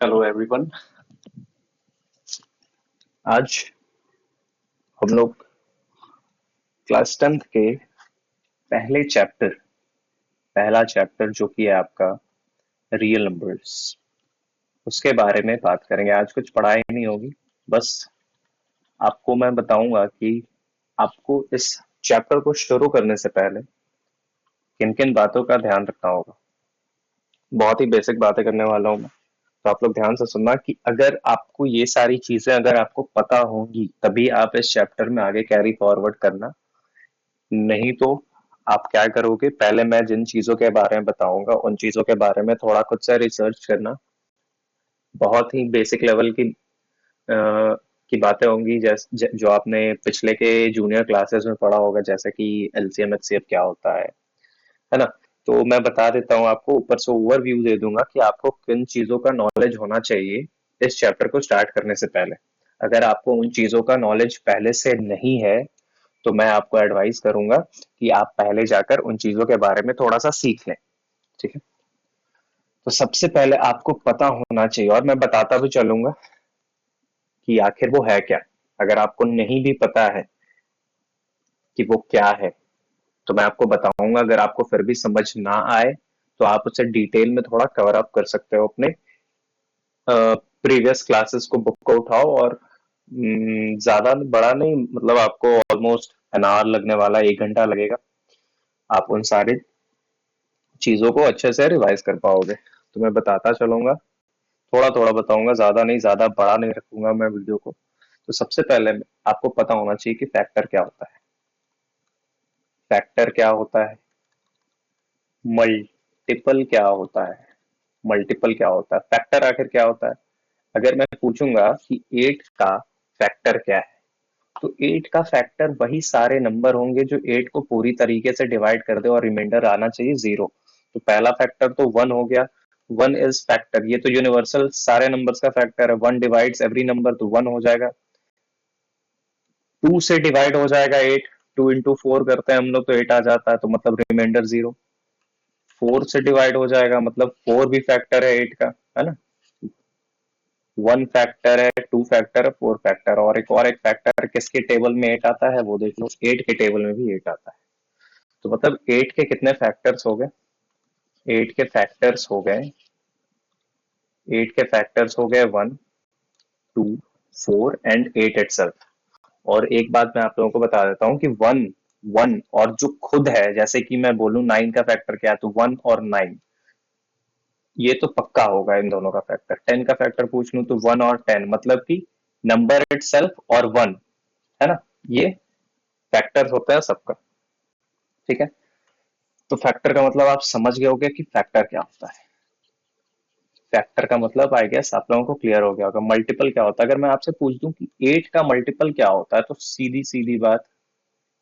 Hello everyone. आज हम लोग क्लास 10th के पहले चैप्टर पहला चैप्टर जो कि है आपका रियल नंबर्स, उसके बारे में बात करेंगे। आज कुछ पढ़ाई नहीं होगी, बस आपको मैं बताऊंगा कि आपको इस चैप्टर को शुरू करने से पहले किन किन बातों का ध्यान रखना होगा। बहुत ही बेसिक बातें करने वाला हूँ मैं, तो आप लोग ध्यान से सुनना कि अगर आपको ये सारी चीजें अगर आपको पता होंगी तभी आप इस चैप्टर में आगे कैरी फॉरवर्ड करना। नहीं तो आप क्या करोगे, पहले मैं जिन चीजों के बारे में बताऊंगा उन चीजों के बारे में थोड़ा खुद से रिसर्च करना। बहुत ही बेसिक लेवल की बातें होंगी, जो आपने पिछले के जूनियर क्लासेस में पढ़ा होगा, जैसे कि एलसीएम एचसीएफ क्या होता है ना। तो मैं बता देता हूँ आपको, ऊपर से ओवरव्यू दे दूंगा कि आपको किन चीजों का नॉलेज होना चाहिए इस चैप्टर को स्टार्ट करने से पहले। अगर आपको उन चीजों का नॉलेज पहले से नहीं है तो मैं आपको एडवाइस करूंगा कि आप पहले जाकर उन चीजों के बारे में थोड़ा सा सीख लें। ठीक है, तो सबसे पहले आपको पता होना चाहिए, और मैं बताता भी चलूंगा कि आखिर वो है क्या। अगर आपको नहीं भी पता है कि वो क्या है तो मैं आपको बताऊंगा। अगर आपको फिर भी समझ ना आए तो आप उसे डिटेल में थोड़ा कवर अप कर सकते हो अपने प्रीवियस क्लासेस को बुक को उठाओ, और ज्यादा बड़ा नहीं, मतलब आपको ऑलमोस्ट एन आवर लगने वाला, 1 घंटा लगेगा। आप उन सारी चीजों को अच्छे से रिवाइज कर पाओगे। तो मैं बताता चलूंगा, थोड़ा थोड़ा बताऊंगा, ज्यादा नहीं, ज्यादा बड़ा नहीं रखूंगा मैं वीडियो को। तो सबसे पहले आपको पता होना चाहिए कि फैक्टर क्या होता है। फैक्टर क्या होता है, मल्टीपल क्या होता है, मल्टीपल क्या होता है, फैक्टर आखिर क्या होता है। अगर मैं पूछूंगा कि 8 का फैक्टर क्या है, तो 8 का फैक्टर वही सारे नंबर होंगे जो 8 को पूरी तरीके से डिवाइड कर दे और रिमाइंडर आना चाहिए 0। तो पहला फैक्टर तो 1 हो गया। 1 इज फैक्टर, ये तो यूनिवर्सल सारे नंबर्स का फैक्टर है। 1 डिवाइड्स एवरी नंबर, तो 1 हो जाएगा। 2 से डिवाइड हो जाएगा 8, 2 इंटू 4 करते हैं हम लोग तो 8 आ जाता है, तो मतलब रिमाइंडर 0। 4 से डिवाइड हो जाएगा, मतलब 4 भी फैक्टर है 8 का, है ना। 1 फैक्टर है, 2 फैक्टर है, 4 फैक्टर, और एक फैक्टर किसके टेबल में 8 आता है वो देख लो, 8 के टेबल में भी 8 आता है। तो मतलब 8 के कितने फैक्टर्स हो गए, 8 के फैक्टर्स हो गए 8 के फैक्टर्स हो गए 1, 2, 4 एंड 8 इटसेल्फ। और एक बात मैं आप लोगों को बता देता हूँ कि 1 1 और जो खुद है, जैसे कि मैं बोलूं 9 का फैक्टर क्या है, तो 1 और 9 ये तो पक्का होगा इन दोनों का फैक्टर। 10 का फैक्टर पूछ लूं तो 1 और 10, मतलब कि नंबर इटसेल्फ और 1, है ना। ये फैक्टर्स होता है सबका। ठीक है, तो फैक्टर का मतलब आप समझ गए होगे कि फैक्टर क्या होता है। फैक्टर का मतलब आई गेस आप लोगों को क्लियर हो गया होगा। मल्टीपल क्या होता है, अगर मैं आपसे पूछ दूं कि 8 का मल्टीपल क्या होता है, तो सीधी सीधी बात,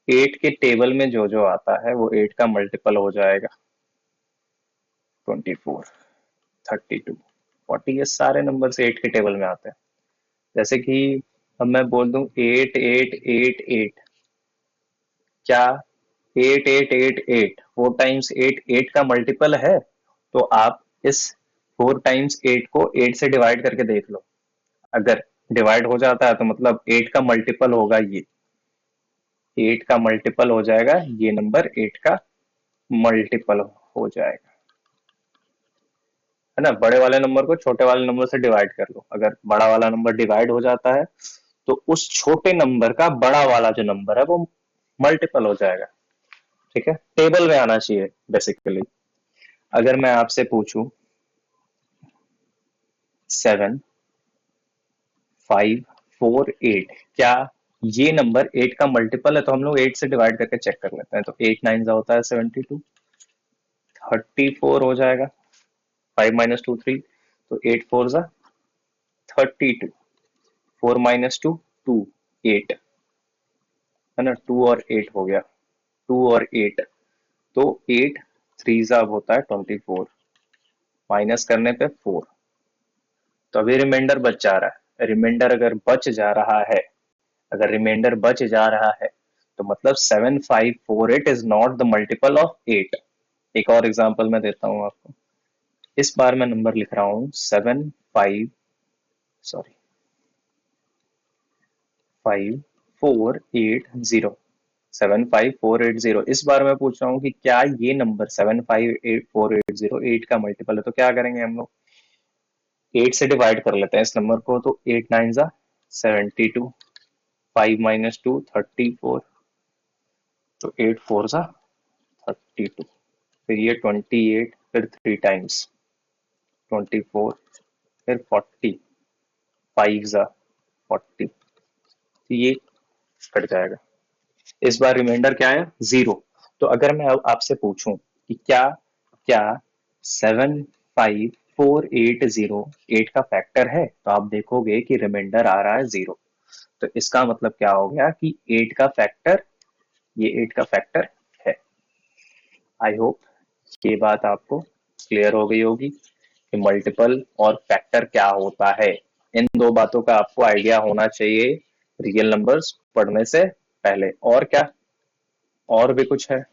8 के टेबल में जो जो आता है वो 8 का मल्टीपल हो जाएगा। 24, 32, 40, ये सारे नंबर से 8 के टेबल में आते हैं। जैसे कि अब मैं बोल दूं 8888, क्या 8888 4 टाइम्स 8 8 का मल्टीपल है? तो आप इस 4 टाइम्स 8 को 8 से डिवाइड करके देख लो। अगर डिवाइड हो जाता है तो मतलब 8 का मल्टीपल होगा ये, 8 का मल्टीपल हो जाएगा ये नंबर, 8 का मल्टीपल हो जाएगा, है ना। बड़े वाले नंबर को छोटे वाले नंबर से डिवाइड कर लो, अगर बड़ा वाला नंबर डिवाइड हो जाता है तो उस छोटे नंबर का बड़ा वाला जो नंबर है वो मल्टीपल हो जाएगा। ठीक है, टेबल में आना चाहिए बेसिकली। अगर मैं आपसे पूछूं 7, 5, 4, 8, क्या ये नंबर 8 का मल्टीपल है? तो हम लोग 8 से डिवाइड करके चेक कर लेते हैं। तो 8 9 होता है 72, 34 हो जाएगा। 5 माइनस 2 3, तो 8 4 32, 4 माइनस 2 2, 8, है ना। 2 और 8 हो गया, 2 और 8, तो 8 3 होता है 24, माइनस करने पे 4, तो अभी रिमाइंडर बच जा रहा है। रिमाइंडर अगर बच जा रहा है, अगर रिमाइंडर बच जा रहा है तो मतलब 7548 is not the multiple of 8। एक और एग्जांपल मैं देता हूं आपको। इस बार मैं नंबर लिख रहा हूं 5480 75480। इस बार मैं पूछ रहा हूँ कि क्या ये नंबर 75480 8 का मल्टीपल है? तो क्या करेंगे हम लोग, 8 से डिवाइड कर लेते हैं इस नंबर को। तो 8 9 जा 72, 5 माइनस 2 34, तो 8 4 जा 32, फिर ये 28, फिर 3 टाइम्स 24, फिर 40, 5 जा 40, तो ये कट जाएगा। इस बार रिमाइंडर क्या है, 0। तो अगर मैं अब आपसे पूछूं कि क्या क्या 75480 8 का फैक्टर है, तो आप देखोगे कि रिमाइंडर आ रहा है 0। तो इसका मतलब क्या हो गया कि 8 का फैक्टर, ये 8 का फैक्टर है। आई होप ये बात आपको क्लियर हो गई होगी कि मल्टीपल और फैक्टर क्या होता है। इन दो बातों का आपको आइडिया होना चाहिए रियल नंबर्स पढ़ने से पहले। और क्या, और भी कुछ है,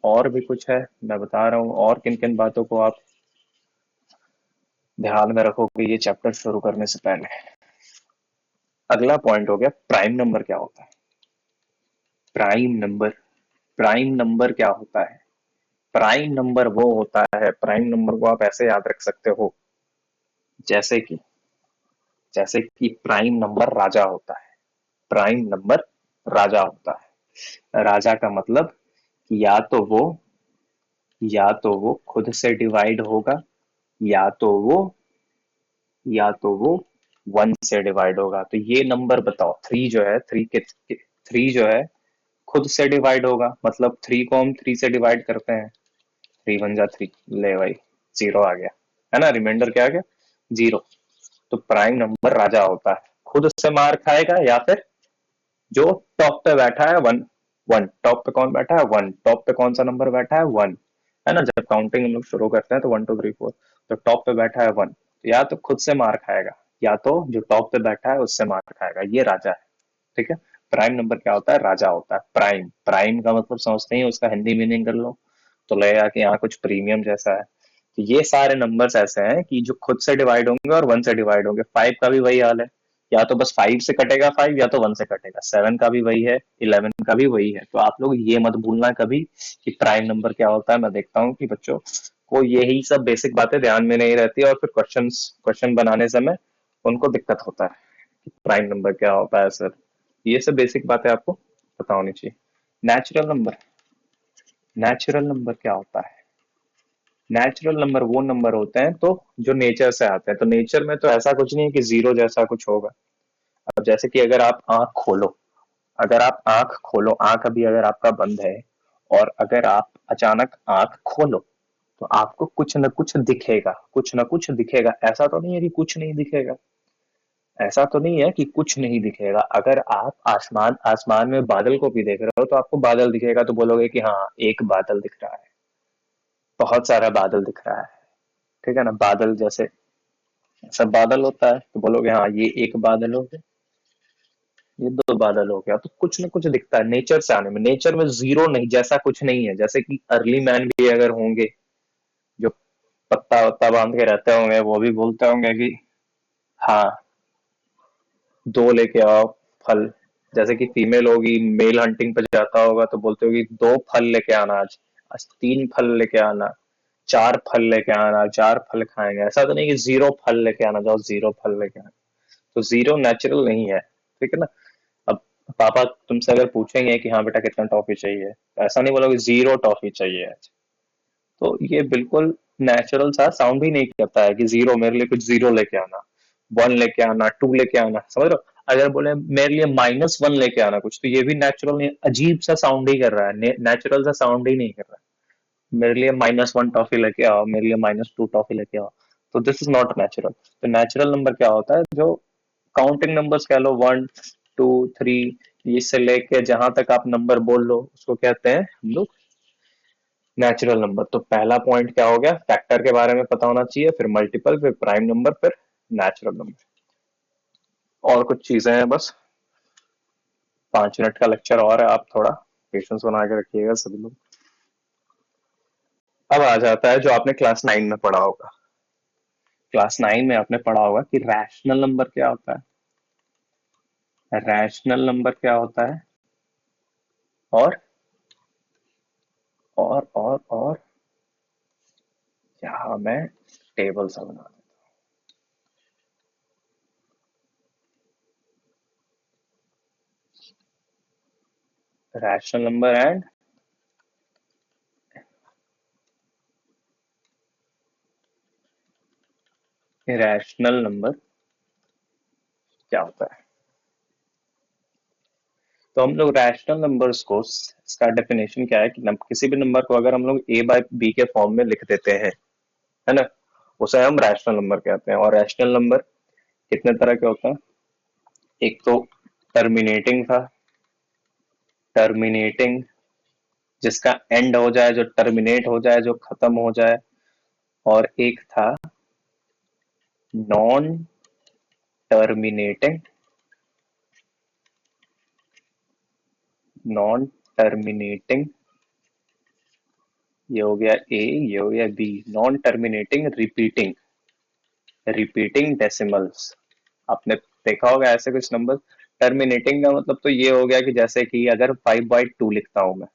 और भी कुछ है, मैं बता रहा हूँ और किन किन बातों को आप ध्यान में रखोगे ये चैप्टर शुरू करने से पहले। अगला पॉइंट हो गया प्राइम नंबर क्या होता है। प्राइम नंबर, प्राइम नंबर क्या होता है? प्राइम नंबर वो होता है, प्राइम नंबर को आप ऐसे याद रख सकते हो जैसे कि, जैसे कि प्राइम नंबर राजा होता है। प्राइम नंबर राजा होता है। राजा का मतलब कि या तो वो खुद से डिवाइड होगा, या तो वो या तो वो 1 से डिवाइड होगा। तो ये नंबर बताओ, 3 जो है, 3 जो है खुद से डिवाइड होगा, मतलब 3 को हम 3 से डिवाइड करते हैं, 3 1 जा 3, ले भाई 0 आ गया, है ना, रिमाइंडर क्या आ गया, 0। तो प्राइम नंबर राजा होता है, खुद से मार खाएगा या फिर जो टॉप पे बैठा है 1, 1 टॉप पे कौन बैठा है, 1 टॉप पे कौन सा नंबर बैठा है, 1, है ना। जब काउंटिंग हम लोग शुरू करते हैं तो 1 2 3 4, तो टॉप पे बैठा है 1, तो या तो खुद से मार खाएगा या तो जो टॉप पे बैठा है उससे मार खाएगा, ये राजा है। ठीक है, प्राइम नंबर क्या होता है, राजा होता है। प्राइम, प्राइम का मतलब समझते ही, उसका हिंदी मीनिंग कर लो तो लगेगा कि यहाँ कुछ प्रीमियम जैसा है। तो ये सारे नंबर्स ऐसे हैं कि जो खुद से डिवाइड होंगे और 1 से डिवाइड होंगे। 5 का भी वही हाल है, या तो बस 5 से कटेगा 5, या तो 1 से कटेगा। 7 का भी वही है, 11 का भी वही है। तो आप लोग ये मत भूलना कभी कि प्राइम नंबर क्या होता है। मैं देखता हूँ कि बच्चों को यही सब बेसिक बातें ध्यान में नहीं रहती और फिर क्वेश्चन बनाने समय उनको दिक्कत होता है कि प्राइम नंबर क्या होता है सर। ये सब बेसिक बातें आपको पता होनी चाहिए। नेचुरल नंबर, नेचुरल नंबर क्या होता है? नेचुरल नंबर वो नंबर होते हैं तो जो नेचर से आते हैं। तो नेचर में तो ऐसा कुछ नहीं है कि जीरो जैसा कुछ होगा। अब जैसे कि अगर आप आंख खोलो, अगर आप आंख खोलो, आंख अभी अगर आपका बंद है और अगर आप अचानक आंख खोलो तो आपको कुछ न कुछ दिखेगा, कुछ न कुछ दिखेगा। ऐसा तो नहीं है कि कुछ नहीं दिखेगा, ऐसा तो नहीं है कि कुछ नहीं दिखेगा। अगर आप आसमान आसमान में बादल को भी देख रहे हो तो आपको बादल दिखेगा, तो बोलोगे कि हाँ एक बादल दिख रहा है, बहुत सारा बादल दिख रहा है। ठीक है ना, बादल जैसे सब बादल होता है तो बोलोगे हाँ ये एक बादल हो गया, ये दो बादल हो गया। तो कुछ ना कुछ दिखता है नेचर से आने में। नेचर में जीरो नहीं जैसा कुछ नहीं है। जैसे कि अर्ली मैन भी अगर होंगे जो पत्ता वत्ता बांध के रहते होंगे, वो भी बोलते होंगे कि हाँ दो लेके आओ फल। जैसे कि फीमेल होगी, मेल हंटिंग पे जाता होगा तो बोलते होगी 2 फल लेके आना आज, आज 3 फल लेके आना, 4 फल लेके आना, 4 फल खाएंगे। ऐसा तो नहीं कि 0 फल लेके आना, जाओ 0 फल लेके आना। तो 0 नेचुरल नहीं है, ठीक है ना। अब पापा तुमसे अगर पूछेंगे कि हाँ बेटा कितना टॉफी चाहिए, तो ऐसा नहीं बोलोगे 0 टॉफी चाहिए आज। तो ये बिल्कुल नेचुरल सा साउंड ही नहीं करता है कि 0 मेरे लिए कुछ 0 लेके आना, 1 लेके आना, 2 लेके आना, समझ रहे हो। अगर बोले मेरे लिए -1 लेके आना कुछ, तो ये भी नेचुरल नहीं, अजीब सा साउंड ही कर रहा है, नेचुरल सा साउंड ही नहीं कर रहा है। मेरे लिए -1 टॉफी लेके आओ, मेरे लिए -2 टॉफी लेके आओ, तो दिस इज नॉट नेचुरल। तो नेचुरल नंबर क्या होता है, जो काउंटिंग नंबर्स कह लो, 1 2 3, इससे लेके जहां तक आप नंबर बोल लो उसको कहते हैं हम लोग नेचुरल नंबर। तो पहला पॉइंट क्या हो गया, फैक्टर के बारे में पता होना चाहिए, फिर मल्टीपल, फिर प्राइम नंबर, फिर नेचुरल नंबर। और कुछ चीजें हैं बस, 5 मिनट का लेक्चर और है, आप थोड़ा पेशेंस बना के रखिएगा सभी लोग। अब आ जाता है जो आपने क्लास 9 में पढ़ा होगा। क्लास 9 में आपने पढ़ा होगा कि रैशनल नंबर क्या होता है। रैशनल नंबर क्या होता है, और और यहां मैं टेबल सा बना दूं। Rational number and irrational number क्या होता है। तो हम लोग रैशनल नंबर्स को, इसका डेफिनेशन क्या है कि किसी भी नंबर को अगर हम लोग ए बाय बी के फॉर्म में लिख देते हैं, है ना, उसे हम रैशनल नंबर कहते हैं। और रैशनल नंबर कितने तरह के होते हैं। एक तो टर्मिनेटिंग था, टर्मिनेटिंग जिसका एंड हो जाए, जो टर्मिनेट हो जाए, जो खत्म हो जाए। और एक था नॉन टर्मिनेटिंग, नॉन टर्मिनेटिंग, ये हो गया ए, ये हो गया B. Non terminating repeating, repeating decimals. आपने देखा होगा ऐसे कुछ नंबर। टर्मिनेटिंग का मतलब तो ये हो गया कि जैसे कि अगर 5/2 लिखता हूं मैं,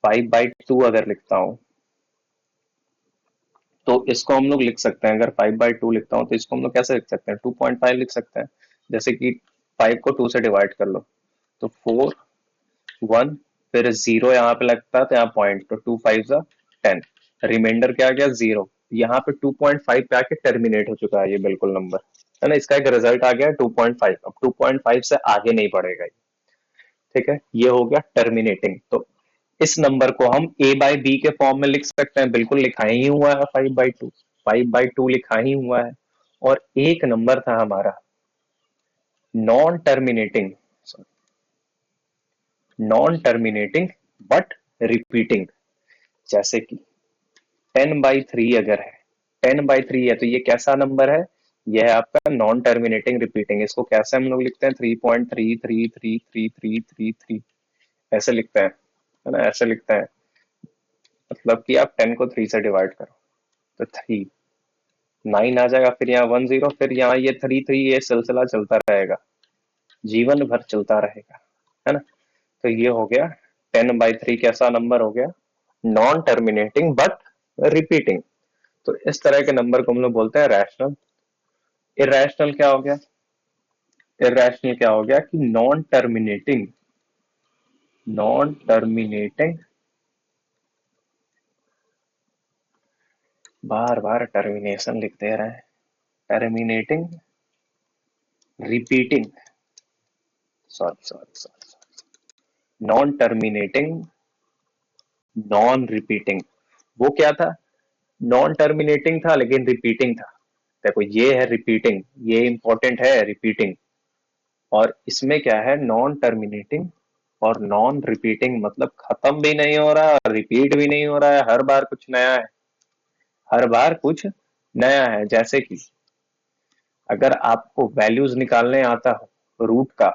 5/2 अगर लिखता हूं, तो इसको हम लोग लिख सकते हैं। अगर 5/2 लिखता हूं तो इसको हम लोग कैसे लिख सकते हैं, 2.5 लिख सकते हैं। जैसे कि 5 को 2 से डिवाइड कर लो, तो 4 1, फिर 0 यहाँ पे लगता है तो यहाँ पॉइंट, तो 2 5 जा 10, रिमाइंडर क्या आ गया 0। यहाँ पे 2.5 पे आके टर्मिनेट हो चुका है ये बिल्कुल नंबर, है ना। इसका एक रिजल्ट आ गया 2.5। अब 2.5 से आगे नहीं बढ़ेगा ये, ठीक है। ये हो गया टर्मिनेटिंग। तो इस नंबर को हम ए बाय बी के फॉर्म में लिख सकते हैं, बिल्कुल लिखा ही हुआ है 5/2, 5/2 लिखा ही हुआ है। और एक नंबर था हमारा non terminating, non terminating but repeating. जैसे कि 10/3 अगर है, 10/3 है, तो ये कैसा नंबर है, यह है आपका नॉन टर्मिनेटिंग रिपीटिंग। इसको कैसे हम लोग लिखते हैं, 3.3333333 ऐसे लिखते हैं, है ना, ऐसे लिखते हैं। मतलब कि आप 10 को 3 से डिवाइड करो तो 3 9 आ जाएगा, फिर यहाँ 10, फिर यहाँ ये 3 3, ये सिलसिला चलता रहेगा, जीवन भर चलता रहेगा, है ना। तो ये हो गया 10/3 कैसा नंबर हो गया, नॉन टर्मिनेटिंग बट रिपीटिंग। तो इस तरह के नंबर को हम लोग बोलते हैं रैशनल। इरेशनल क्या हो गया, इरेशनल क्या हो गया कि नॉन टर्मिनेटिंग, नॉन टर्मिनेटिंग, बार बार टर्मिनेशन लिख दे रहे हैं, terminating repeating, sorry, non terminating non repeating. वो क्या था, नॉन टर्मिनेटिंग था लेकिन रिपीटिंग था। देखो ये है रिपीटिंग, ये इंपॉर्टेंट है रिपीटिंग। और इसमें क्या है, नॉन टर्मिनेटिंग और नॉन रिपीटिंग, मतलब खत्म भी नहीं हो रहा और रिपीट भी नहीं हो रहा है, हर बार कुछ नया है, हर बार कुछ नया है। जैसे कि अगर आपको वैल्यूज निकालने आता हो, रूट का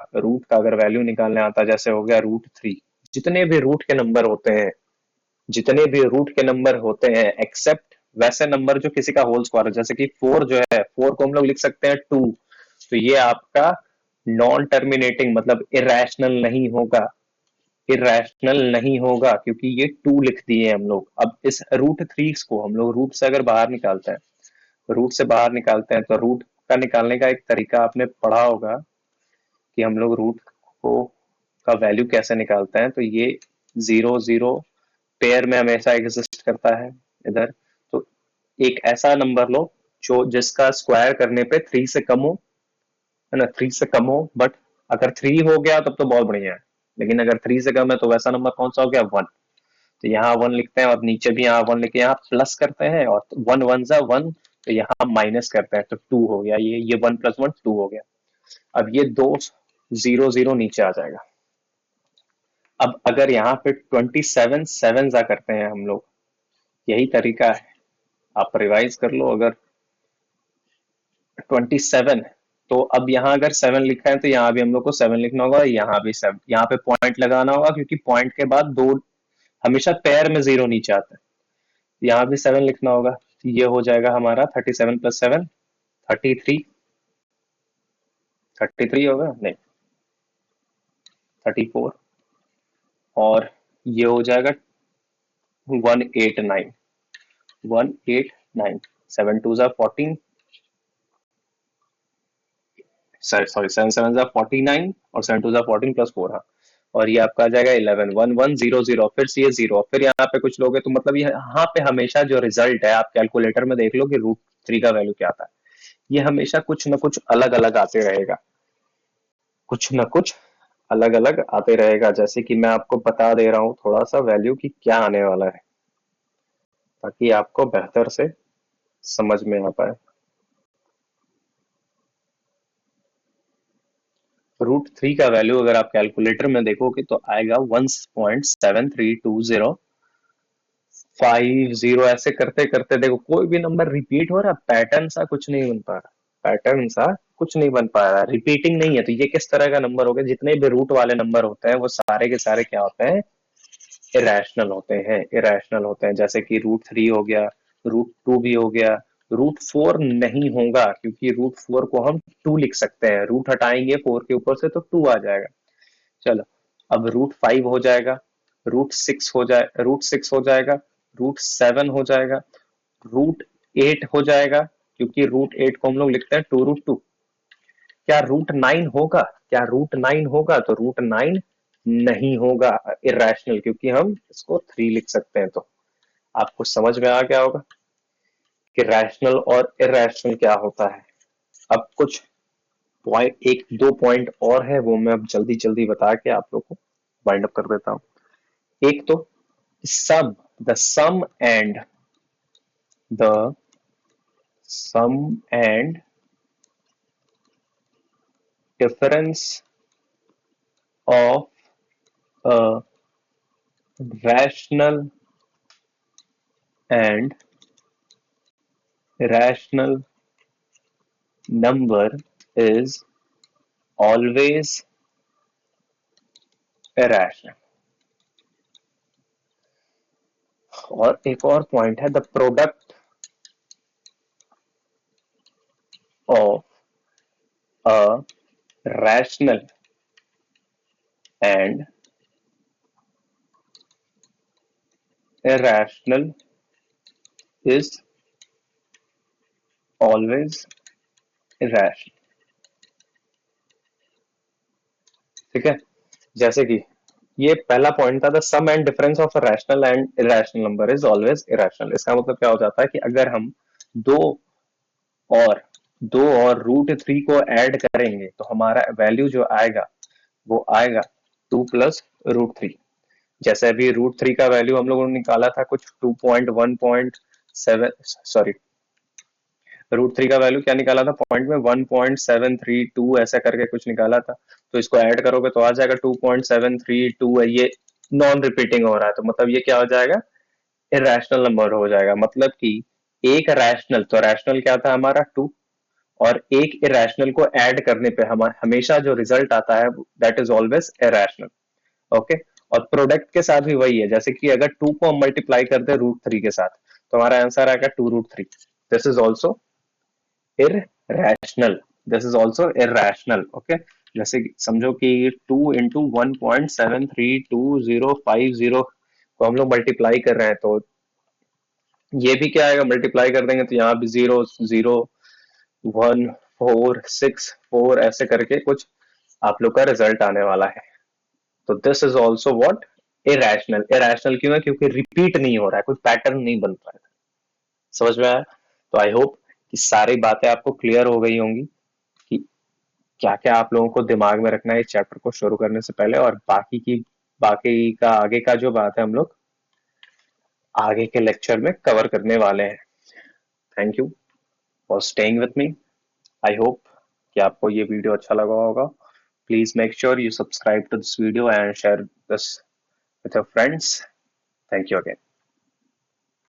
अगर वैल्यू निकालने आता, जैसे हो गया √3। जितने भी रूट के नंबर होते हैं, जितने भी रूट के नंबर होते हैं एक्सेप्ट वैसे नंबर जो किसी का होल स्क्वायर है, जैसे कि 4 जो है, 4 को हम लोग लिख सकते हैं 2। तो ये आपका नॉन टर्मिनेटिंग मतलब इरेशनल नहीं होगा, इरेशनल नहीं होगा क्योंकि ये 2 लिख दिए हम लोग। अब इस √3 को हम लोग रूट से अगर बाहर निकालते हैं, रूट से बाहर निकालते हैं, तो रूट का निकालने का एक तरीका आपने पढ़ा होगा कि हम लोग रूट को का वैल्यू कैसे निकालते हैं। तो ये 0 0 पेयर में हमेशा एग्जिस्ट करता है इधर। तो एक ऐसा नंबर लो जो जिसका स्क्वायर करने पे 3 से कम हो, है ना, 3 से कम हो। बट अगर 3 हो गया तब तो बहुत बढ़िया है, लेकिन अगर 3 से कम है तो वैसा नंबर कौन सा हो गया, 1। तो यहाँ 1 लिखते हैं और नीचे भी यहाँ 1 लिख के यहाँ प्लस करते हैं, और 1 1 जा 1, तो यहाँ माइनस करते हैं तो 2 हो गया। ये 1 + 1 2 हो गया। अब ये दो 0 0 नीचे आ जाएगा। अब अगर यहाँ पे 27 7 जा करते हैं हम लोग, यही तरीका है, आप रिवाइज कर लो। अगर 27, तो अब यहाँ अगर 7 लिखा है तो यहाँ भी हम लोग को 7 लिखना होगा, यहाँ भी 7, यहाँ पे पॉइंट लगाना होगा क्योंकि पॉइंट के बाद दो हमेशा पेयर में 0 नीचे आता है। यहाँ भी 7 लिखना होगा, ये हो जाएगा हमारा 37 + 7 33, 33 होगा नहीं 34, और ये हो जाएगा 189, 189, 7 2 जा 14, सॉरी 7 7 जा 49 और 7 2 जा 14 + 4, हाँ, और ये आपका आ जाएगा 11 1100, फिर से ये 0, फिर यहाँ पे कुछ लोगे तो मतलब ये यहाँ पे हमेशा जो रिजल्ट है आप कैलकुलेटर में देख लो कि √3 का वैल्यू क्या आता है, ये हमेशा कुछ ना कुछ अलग अलग आते रहेगा, कुछ ना कुछ अलग अलग आते रहेगा। जैसे कि मैं आपको बता दे रहा हूँ थोड़ा सा वैल्यू की क्या आने वाला है, ताकि आपको बेहतर से समझ में आ पाए। √3 का वैल्यू अगर आप कैलकुलेटर में देखोगे तो आएगा 1.732050, ऐसे करते करते देखो कोई भी नंबर रिपीट हो रहा, पैटर्न सा कुछ नहीं बन पा रहा, पैटर्न सा कुछ नहीं बन पा रहा, रिपीटिंग नहीं है, तो ये किस तरह का नंबर हो गया, जितने भी रूट वाले नंबर होते हैं वो सारे के सारे क्या होते हैं, इरेशनल होते हैं, इरेशनल होते हैं। जैसे कि √3 हो गया, √2 भी हो गया, √4 नहीं होगा क्योंकि √4 को हम 2 लिख सकते हैं, रूट हटाएंगे 4 के ऊपर से तो 2 आ जाएगा। चलो अब √5 हो जाएगा, √6 हो जाएगा, √7 हो जाएगा, √8 हो जाएगा, क्योंकि √8 को हम लोग लिखते हैं 2√2। क्या √9 होगा, क्या √9 होगा, तो √9 नहीं होगा, इरेशनल, क्योंकि हम इसको 3 लिख सकते हैं। तो आपको समझ में आ गया होगा कि रैशनल और इरेशनल क्या होता है। अब कुछ पॉइंट, एक दो पॉइंट और है, वो मैं अब जल्दी जल्दी बता के आप लोग को वाइंड अप कर देता हूँ। एक तो sum, the sum and difference of a rational and irrational number is always irrational। और एक और पॉइंट है, the product of a rational and irrational is always irrational। ठीक है, जैसे कि ये पहला पॉइंट था, the sum and difference of a rational and irrational number is always irrational. इसका मतलब क्या हो जाता है कि अगर हम दो और √3 को ऐड करेंगे तो हमारा वैल्यू जो आएगा वो आएगा 2 + √3। जैसे अभी √3 का वैल्यू हम लोगों ने निकाला था कुछ 2.1.7, सॉरी √3 का वैल्यू क्या निकाला था पॉइंट में, 1.732 ऐसा करके कुछ निकाला था। तो इसको ऐड करोगे तो आ जाएगा 2.732 है, ये नॉन रिपीटिंग हो रहा है, तो मतलब ये क्या हो जाएगा, इरेशनल नंबर हो जाएगा। मतलब कि एक रैशनल, तो रैशनल क्या था हमारा 2, और एक इरेशनल को ऐड करने पे हमेशा जो रिजल्ट आता है that is always irrational. Okay, और प्रोडक्ट के साथ भी वही है, जैसे कि अगर 2 को हम मल्टीप्लाई करते हैं √3 के साथ तो हमारा आंसर आएगा 2√3। This is also irrational, this is also irrational। Okay, जैसे समझो कि 2 इंटू 1.732050 को हम लोग मल्टीप्लाई कर रहे हैं, तो ये भी क्या आएगा, मल्टीप्लाई कर देंगे तो यहाँ भी 0 0 1 4 6 4 ऐसे करके कुछ आप लोग का रिजल्ट आने वाला है। तो this is also what, irrational. Irrational क्यों है, क्योंकि रिपीट नहीं हो रहा है, कोई पैटर्न नहीं बन रहा है। समझ में आया? तो आई होप कि सारी बातें आपको क्लियर हो गई होंगी कि क्या क्या आप लोगों को दिमाग में रखना है इस चैप्टर को शुरू करने से पहले, और बाकी का आगे का जो बात है हम लोग आगे के लेक्चर में कवर करने वाले हैं। Thank you for staying with me. I hope कि आपको ये वीडियो अच्छा लगा होगा। Please make sure you subscribe to this video and share this with your friends. Thank you again.